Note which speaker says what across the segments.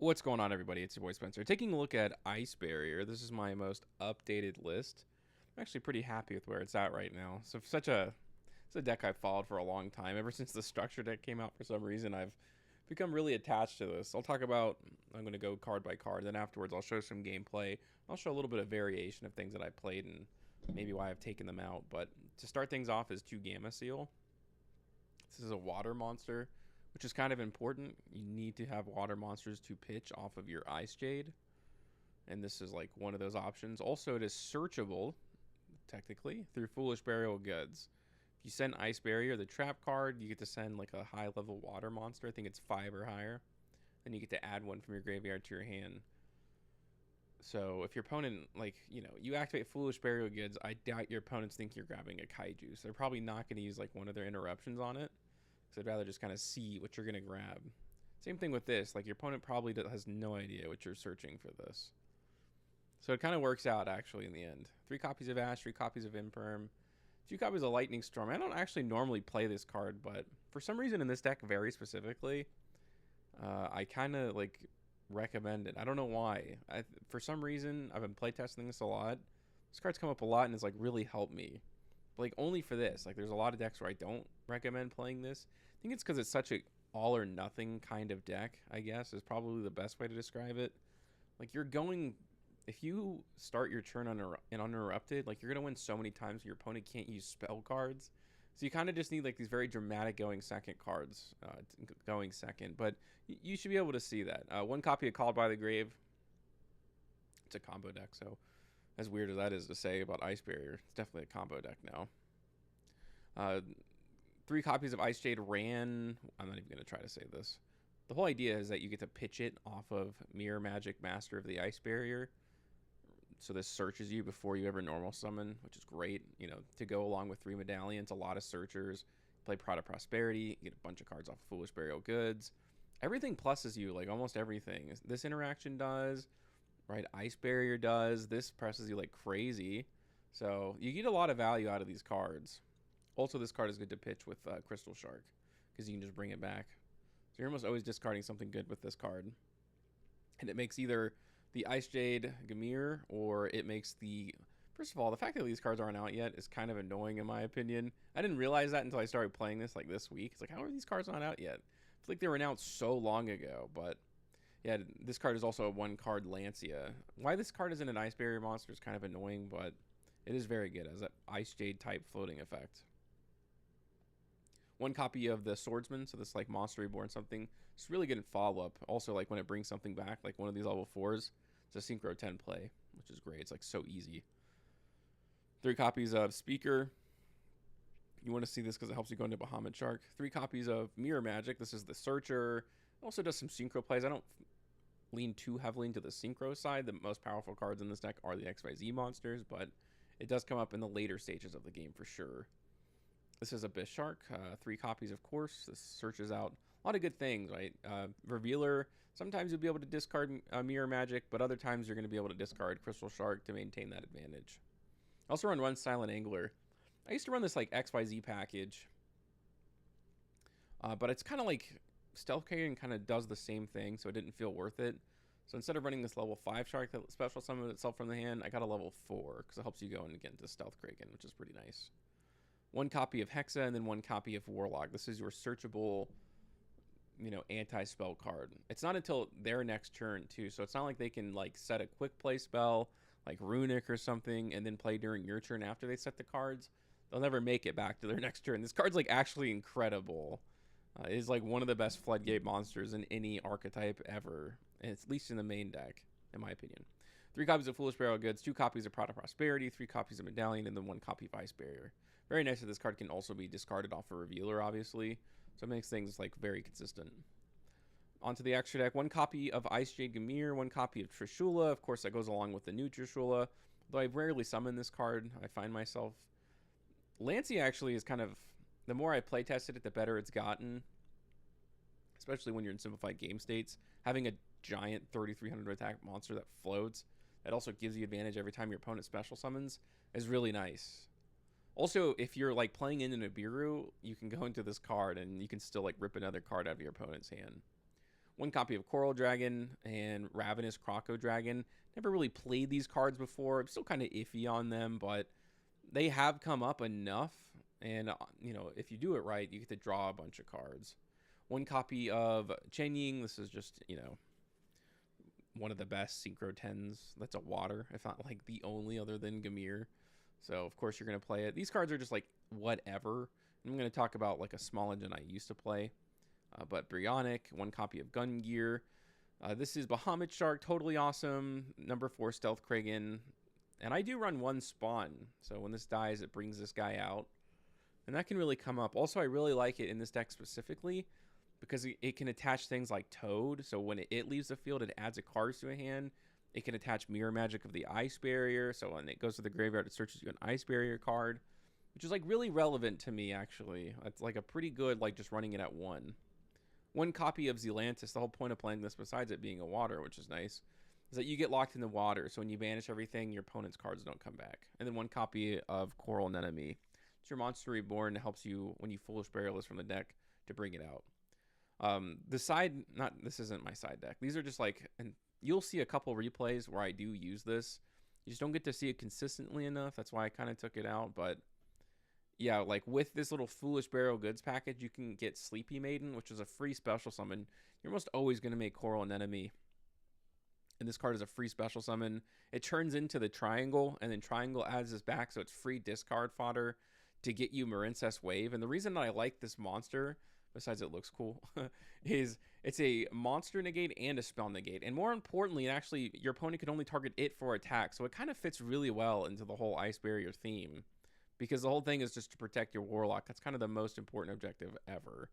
Speaker 1: What's going on, everybody? It's your boy Spencer. Taking a look at Ice Barrier. This is my most updated list. I'm actually pretty happy with where it's at right now. So, it's a deck I've followed for a long time. Ever since the structure deck came out, for some reason, I've become really attached to this. I'll talk about. I'm going to go card by card. Then afterwards, I'll show some gameplay. I'll show a little bit of variation of things that I played and maybe why I've taken them out. But to start things off is 2 Gamma Seal. This is a water monster, which is kind of important. You need to have water monsters to pitch off of your Ice Jade, and this is like one of those options. Also, it is searchable, technically, through Foolish Burial Goods. If you send Ice Barrier, the trap card, you get to send like a high-level water monster. I think it's 5 or higher. Then you get to add one from your graveyard to your hand. So if your opponent, you activate Foolish Burial Goods, I doubt your opponents think you're grabbing a Kaiju. So they're probably not going to use like one of their interruptions on it. Because I'd rather just kind of see what you're going to grab. Same thing with this. Like, your opponent probably has no idea what you're searching for this. So it kind of works out, actually, in the end. 3 copies of Ash, 3 copies of Imperm, 2 copies of Lightning Storm. I don't actually normally play this card, but for some reason in this deck, very specifically, I kind of, recommend it. I don't know why. For some reason, I've been playtesting this a lot. This card's come up a lot and has, really helped me. Only for this. There's a lot of decks where I don't recommend playing this. I think it's because it's such a all or nothing kind of deck, I guess, is probably the best way to describe it. If you start your turn uninterrupted, you're going to win so many times your opponent can't use spell cards. So you kind of just need, these very dramatic going second cards, going second. But you should be able to see that. 1 copy of Called by the Grave. It's a combo deck, so as weird as that is to say about Ice Barrier, it's definitely a combo deck now. 3 copies of Ice Jade ran. I'm not even going to try to say this. The whole idea is that you get to pitch it off of Mirror Magic Master of the Ice Barrier. So this searches you before you ever normal summon, which is great. To go along with 3 medallions, a lot of searchers. Play Pride of Prosperity, you get a bunch of cards off of Foolish Burial Goods. Everything pluses you, almost everything. This interaction does. Right, Ice Barrier does. This presses you like crazy. So you get a lot of value out of these cards. Also, this card is good to pitch with Crystal Shark because you can just bring it back. So you're almost always discarding something good with this card. And it makes either the Ice Jade Gamir or it makes the... First of all, the fact that these cards aren't out yet is kind of annoying in my opinion. I didn't realize that until I started playing this this week. It's how are these cards not out yet? I feel like they were announced so long ago, but... Yeah, this card is also a 1-card Lancia. Why this card isn't an Ice Barrier monster is kind of annoying, but it is very good as an Ice Jade type floating effect. 1 copy of the Swordsman, so this Monster Reborn something. It's really good in follow-up. Also, when it brings something back, one of these level 4s, it's a Synchro 10 play, which is great. It's so easy. 3 copies of Speaker. You want to see this because it helps you go into Bahamut Shark. 3 copies of Mirror Magic. This is the Searcher. Also does some synchro plays. I don't lean too heavily into the synchro side. The most powerful cards in this deck are the XYZ monsters, but it does come up in the later stages of the game for sure. This is Abyss Shark. 3 copies, of course. This searches out a lot of good things, right? Revealer. Sometimes you'll be able to discard Mirror Magic, but other times you're going to be able to discard Crystal Shark to maintain that advantage. I also run Silent Angler. I used to run this XYZ package, but it's kind of Stealth Carrying kind of does the same thing, so it didn't feel worth it. So instead of running this level 5 Shark that special summons itself from the hand, I got a level 4 because it helps you go and get into Stealth Kraken, which is pretty nice. 1 copy of Hexa and then 1 copy of Warlock. This is your searchable, anti-spell card. It's not until their next turn too, so it's not like they can set a quick play spell like Runic or something and then play during your turn after they set the cards. They'll never make it back to their next turn. This card's actually incredible. It is one of the best Floodgate monsters in any archetype ever, and it's at least in the main deck, in my opinion. 3 copies of Foolish Burial Goods, 2 copies of Pride of Prosperity, 3 copies of Medallion, and then 1 copy of Ice Barrier. Very nice that this card can also be discarded off a Revealer, obviously, so it makes things very consistent. Onto the extra deck, 1 copy of Ice Jade Gamir, 1 copy of Trishula. Of course, that goes along with the new Trishula, though I rarely summon this card. I find myself... Lancia actually is kind of... The more I play tested it, the better it's gotten. Especially when you're in simplified game states. Having a giant 3300 attack monster that floats, that also gives you advantage every time your opponent special summons, is really nice. Also, if you're playing in an Nibiru, you can go into this card and you can still rip another card out of your opponent's hand. One copy of Coral Dragon and Ravenous Croco Dragon. Never really played these cards before. I'm still kind of iffy on them, but they have come up enough. And, if you do it right, you get to draw a bunch of cards. One copy of Chen Ying. This is just, one of the best Synchro 10s. That's a water, if not like the only other than Gamir. So, of course, you're going to play it. These cards are just like whatever. I'm going to talk about like a small engine I used to play. But Brionic, one copy of Gun Gear. This is Bahamut Shark, totally awesome. Number 4 Stealth Kragan. And I do run one spawn. So when this dies, it brings this guy out. And that can really come up. Also, I really like it in this deck specifically because it can attach things like Toad. So when it leaves the field, it adds a card to a hand. It can attach Mirror Magic of the Ice Barrier. So when it goes to the graveyard, it searches you an Ice Barrier card, which is like really relevant to me, actually. It's like a pretty good, like just running it at 1. One copy of Zealantis. The whole point of playing this, besides it being a water, which is nice, is that you get locked in the water. So when you banish everything, your opponent's cards don't come back. And then one copy of Coral Anemone. It's your Monster Reborn. It helps you when you Foolish Burial from the deck to bring it out. This isn't my side deck. These are just like, and you'll see a couple replays where I do use this. You just don't get to see it consistently enough. That's why I kind of took it out. But yeah, like with this little Foolish Burial Goods package, you can get Sleepy Maiden, which is a free special summon. You're almost always going to make Coral Anemone. And this card is a free special summon. It turns into the Triangle, and then Triangle adds this back, so it's free discard fodder to get you Marincess Wave. And the reason that I like this monster, besides it looks cool, is it's a monster negate and a spell negate. And more importantly, actually, your opponent can only target it for attack. So it kind of fits really well into the whole Ice Barrier theme. Because the whole thing is just to protect your Warlock. That's kind of the most important objective ever.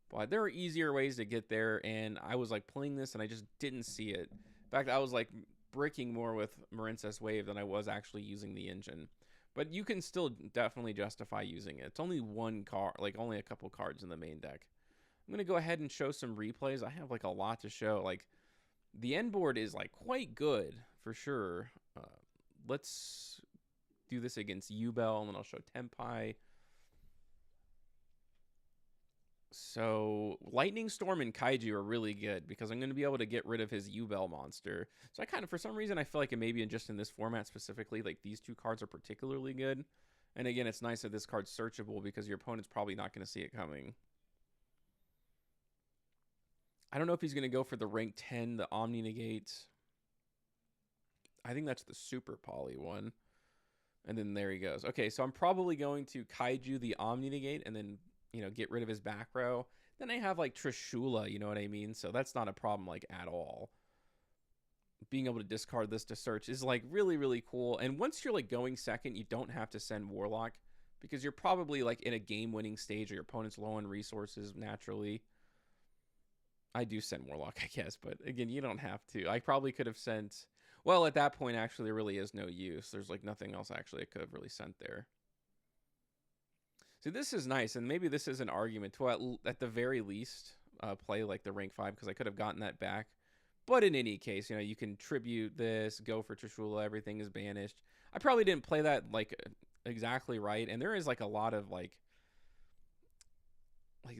Speaker 1: But there are easier ways to get there, and I was like playing this and I just didn't see it. In fact, I was like bricking more with Marincess Wave than I was actually using the engine. But you can still definitely justify using it. It's only one card, like only a couple cards in the main deck. I'm going to go ahead and show some replays. I have like a lot to show. Like the end board is like quite good for sure. Let's do this against Yubel, and then I'll show Tempai. So Lightning Storm and Kaiju are really good because I'm going to be able to get rid of his Yubel monster. So I kind of, for some reason, I feel like it maybe just in this format specifically, like these two cards are particularly good. And again, it's nice that this card's searchable because your opponent's probably not going to see it coming. I don't know if he's going to go for the rank 10, the Omni Negate. I think that's the Super Poly one. And then there he goes. Okay, so I'm probably going to Kaiju the Omni Negate and then, get rid of his back row. Then I have like Trishula, you know what I mean? So that's not a problem like at all. Being able to discard this to search is like really, really cool. And once you're like going second, you don't have to send Warlock because you're probably like in a game-winning stage or your opponent's low on resources naturally. I do send Warlock, I guess, but again, you don't have to. I probably could have sent... Well, at that point, actually, there really is no use. There's like nothing else actually I could have really sent there. So this is nice, and maybe this is an argument to at the very least play like the rank 5 because I could have gotten that back. But in any case, you can tribute this, go for Trishula, everything is banished. I probably didn't play that like exactly right, and there is like a lot of like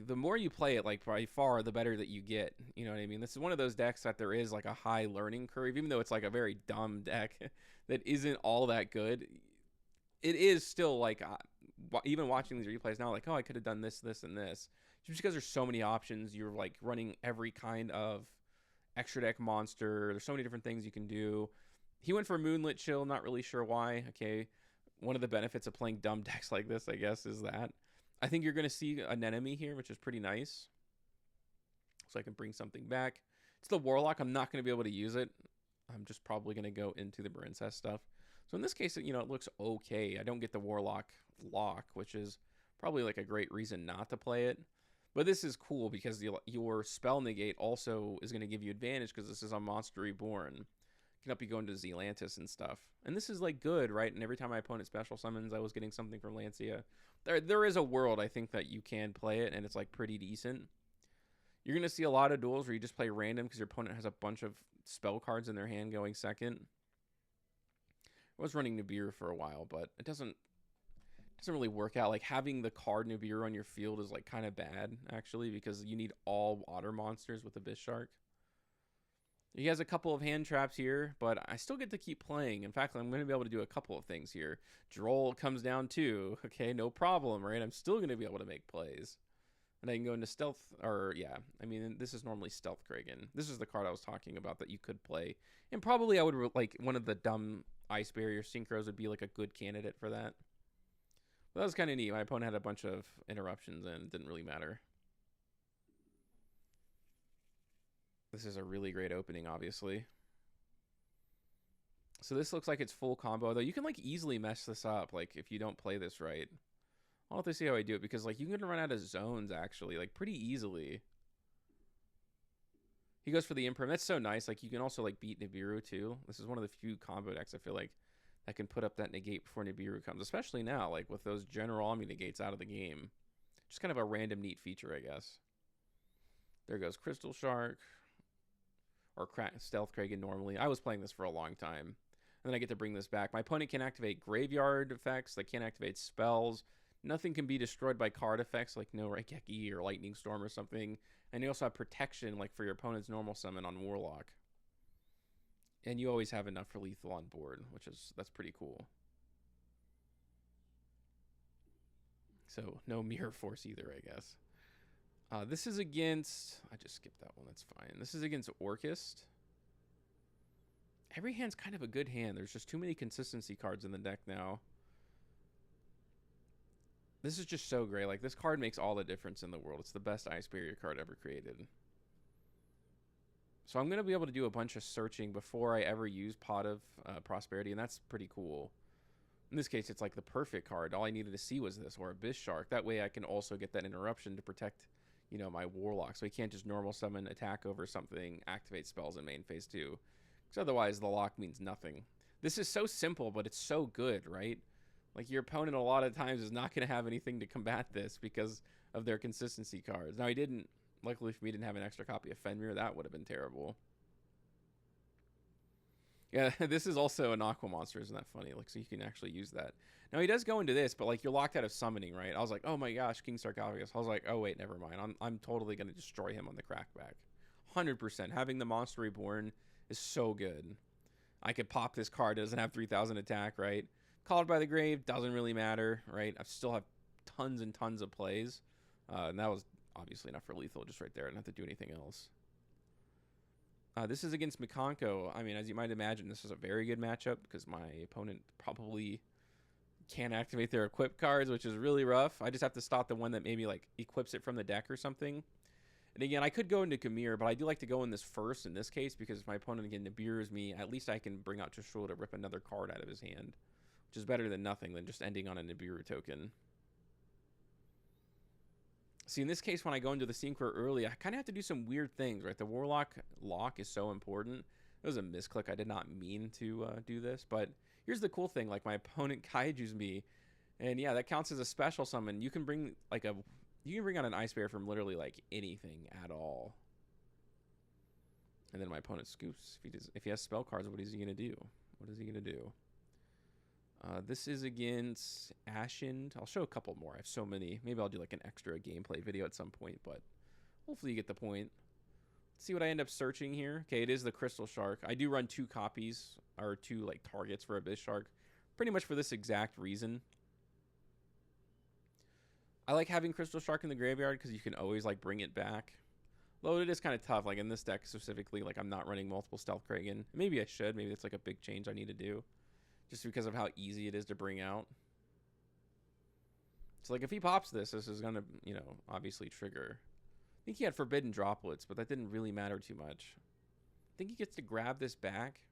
Speaker 1: the more you play it, like by far the better that you get. You know what I mean? This is one of those decks that there is like a high learning curve, even though it's like a very dumb deck that isn't all that good. It is still like even watching these replays now, like, oh, I could have done this, this, and this. Just because there's so many options, you're like running every kind of extra deck monster. There's so many different things you can do. He went for Moonlit Chill, not really sure why. Okay, one of the benefits of playing dumb decks like this, I guess, is that I think you're going to see an enemy here, which is pretty nice. So I can bring something back. It's the Warlock. I'm not going to be able to use it. I'm just probably going to go into the Marincess stuff. So in this case, it looks okay. I don't get the Warlock lock, which is probably like a great reason not to play it. But this is cool because your spell negate also is going to give you advantage because this is a Monster Reborn. Can help you go into Zealantis and stuff. And this is like good, right? And every time my opponent special summons, I was getting something from Lancia. There is a world, I think, that you can play it, and it's like pretty decent. You're going to see a lot of duels where you just play random because your opponent has a bunch of spell cards in their hand going second. I was running Nibiru for a while, but it doesn't really work out. Like having the card Nibiru on your field is like kind of bad, actually, because you need all water monsters with Abyss Shark. He has a couple of hand traps here, but I still get to keep playing. In fact, I'm going to be able to do a couple of things here. Droll comes down too. Okay, no problem, right? I'm still going to be able to make plays. And I can go into stealth, or yeah, I mean, this is normally stealth Kragan. This is the card I was talking about that you could play. And probably I would, like, one of the dumb Ice Barrier synchros would be like a good candidate for that. But that was kind of neat. My opponent had a bunch of interruptions and it didn't really matter. This is a really great opening, obviously. So this looks like it's full combo, though you can like easily mess this up, like if you don't play this right. I'll have to see how I do it, because like you can run out of zones actually, like pretty easily. He goes for the Imperm. That's so nice. Like you can also like beat Nibiru too. This is one of the few combo decks I feel like that can put up that negate before Nibiru comes, especially now, like with those general Omni negates out of the game. Just kind of a random neat feature, I guess. There goes Crystal Shark. Or Stealth Kragan normally. I was playing this for a long time. And then I get to bring this back. My opponent can activate graveyard effects. They can't activate spells. Nothing can be destroyed by card effects like no Raigeki or Lightning Storm or something. And you also have protection like for your opponent's normal summon on Warlock. And you always have enough for lethal on board, that's pretty cool. So no Mirror Force either, I guess. This is against... I just skipped that one. That's fine. This is against Orchest. Every hand's kind of a good hand. There's just too many consistency cards in the deck now. This is just so great. Like, this card makes all the difference in the world. It's the best Ice Barrier card ever created. So I'm going to be able to do a bunch of searching before I ever use Pot of Prosperity, and that's pretty cool. In this case, it's like the perfect card. All I needed to see was this, or Abyss Shark. That way I can also get that interruption to protect... you know, my Warlock. So he can't just normal summon, attack over something, activate spells in main phase 2. Because otherwise the lock means nothing. This is so simple, but it's so good, right? Like your opponent a lot of times is not going to have anything to combat this because of their consistency cards. Now he didn't, luckily for me, didn't have an extra copy of Fenrir. That would have been terrible. Yeah, this is also an Aqua Monster. Isn't that funny? Like, so you can actually use that. Now, he does go into this, but, like, you're locked out of summoning, right? I was like, oh, my gosh, King Sarcophagus. I was like, oh, wait, never mind. I'm totally going to destroy him on the crackback. 100%. Having the Monster Reborn is so good. I could pop this card. It doesn't have 3,000 attack, right? Called by the Grave doesn't really matter, right? I still have tons and tons of plays. And that was obviously enough for lethal just right there. I didn't have to do anything else. This is against Mikanko. I mean, as you might imagine, this is a very good matchup because my opponent probably can't activate their equip cards, which is really rough. I just have to stop the one that maybe like equips it from the deck or something. And again, I could go into Kamir, but I do like to go in this first in this case because if my opponent again Nibiru's me, at least I can bring out Trishul to rip another card out of his hand, which is better than nothing than just ending on a Nibiru token. See, in this case, when I go into the Synchro early, I kind of have to do some weird things, right? The Warlock lock is so important. It was a misclick. I did not mean to do this, but here's the cool thing. Like, my opponent Kaiju's me, and yeah, that counts as a special summon. You can bring, like, you can bring out an Ice Bear from literally, like, anything at all. And then my opponent scoops. If he has spell cards, what is he going to do? What is he going to do? This is against Ashen. I'll show a couple more. I have so many. Maybe I'll do like an extra gameplay video at some point, but hopefully you get the point. Let's see what I end up searching here. Okay, it is the Crystal Shark. I do run 2 copies, or 2 like targets for Abyss Shark, pretty much for this exact reason. I like having Crystal Shark in the graveyard because you can always like bring it back. Though it is kind of tough, like in this deck specifically, like I'm not running multiple Stealth Kragan. Maybe I should. Maybe it's like a big change I need to do. Just because of how easy it is to bring out. So, like, if he pops this is going to, you know, obviously trigger. I think he had Forbidden Droplets, but that didn't really matter too much. I think he gets to grab this back.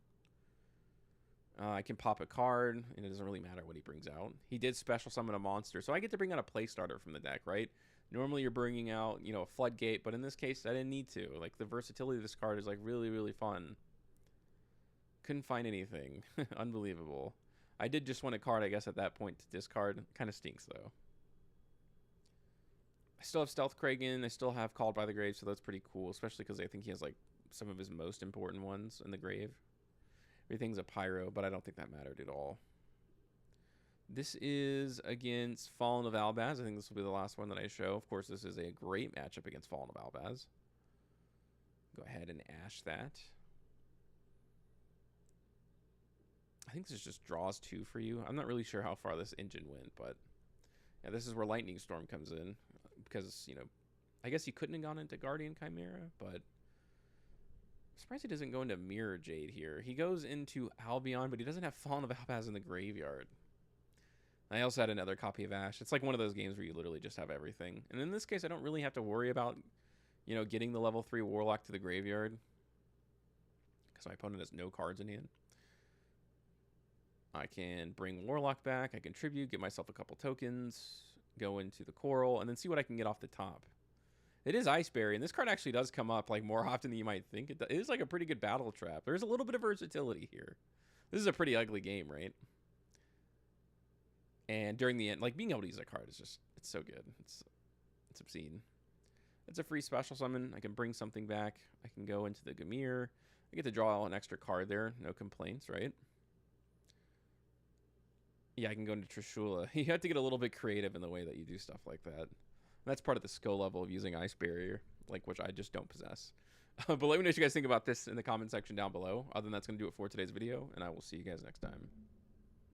Speaker 1: I can pop a card, and it doesn't really matter what he brings out. He did special summon a monster, so I get to bring out a play starter from the deck, right? Normally you're bringing out, you know, a Floodgate, but in this case, I didn't need to. Like, the versatility of this card is, like, really, really fun. Couldn't find anything. Unbelievable. I did just want a card, I guess, at that point to discard. Kind of stinks, though. I still have Stealth Kragan. I still have Called by the Grave, so that's pretty cool, especially because I think he has, like, some of his most important ones in the grave. Everything's a Pyro, but I don't think that mattered at all. This is against Fallen of Albaz. I think this will be the last one that I show. Of course, this is a great matchup against Fallen of Albaz. Go ahead and ash that. I think this just draws 2 for you. I'm not really sure how far this engine went, but yeah, this is where Lightning Storm comes in. Because, you know, I guess he couldn't have gone into Guardian Chimera, but I'm surprised he doesn't go into Mirror Jade here. He goes into Albion, but he doesn't have Fallen of Albaz in the graveyard. I also had another copy of Ash. It's like one of those games where you literally just have everything. And in this case, I don't really have to worry about, you know, getting the level 3 Warlock to the graveyard. Because my opponent has no cards in hand. I can bring Warlock back. I can tribute, get myself a couple tokens, go into the Coral, and then see what I can get off the top. It is Iceberry, and this card actually does come up like more often than you might think. It is like a pretty good battle trap. There's a little bit of versatility here. This is a pretty ugly game, right? And during the end, like being able to use that card is just, it's so good. It's obscene. It's a free special summon. I can bring something back. I can go into the Gamir. I get to draw an extra card there. No complaints, right? Yeah, I can go into Trishula. You have to get a little bit creative in the way that you do stuff like that. And that's part of the skill level of using Ice Barrier, like which I just don't possess. But let me know what you guys think about this in the comment section down below. Other than that's going to do it for today's video, and I will see you guys next time.